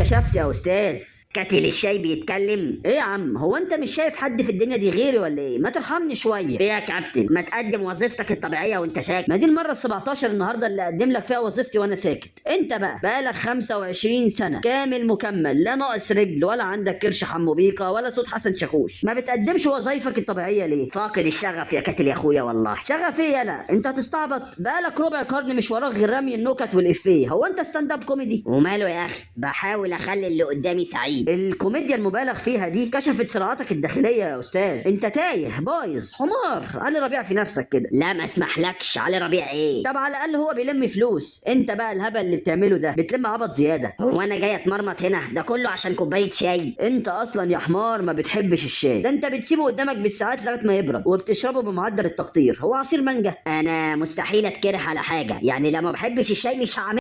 اتكشفت يا استاذ. كاتل الشاي بيتكلم. ايه يا عم، هو انت مش شايف حد في الدنيا دي غيري ولا ايه؟ ما ترحمني شويه. ايه يا كابتن، ما تقدم وظيفتك الطبيعيه وانت ساكت. ما دي المره ال17 النهارده اللي اقدم لك فيها وظيفتي وانا ساكت. انت بقالك 25 سنه كامل مكمل، لا ناقص رجل ولا عندك كرش حمو بيكا ولا صوت حسن شاكوش. ما بتقدمش وظايفك الطبيعيه ليه؟ فاقد الشغف يا كاتل يا اخويا والله. شغف ايه يالا؟ انت هتستعبط؟ بقالك ربع قرن مش وراك غير رمي النكت والافيه. هو انت ستاند اب كوميدي؟ وماله يا اخي، بحاول اخلي اللي قدامي سعيد. الكوميديا المبالغ فيها دي كشفت صراعاتك الداخليه يا استاذ. انت تايه بايظ حمار، علي ربيع في نفسك كده. لا ما اسمحلكش. علي ربيع ايه؟ طب على الاقل هو بيلم فلوس، انت بقى الهبل اللي بتعمله ده بتلم عبط زياده. هو انا جاي اتمرمط هنا؟ ده كله عشان كوبايه شاي. انت اصلا يا حمار ما بتحبش الشاي، ده انت بتسيبه قدامك بالساعات لغايه ما يبرد وبتشربه بمعدل التقطير. هو عصير مانجا. انا مستحيل اتكره على حاجه، يعني لما بحبش الشاي مش هعمل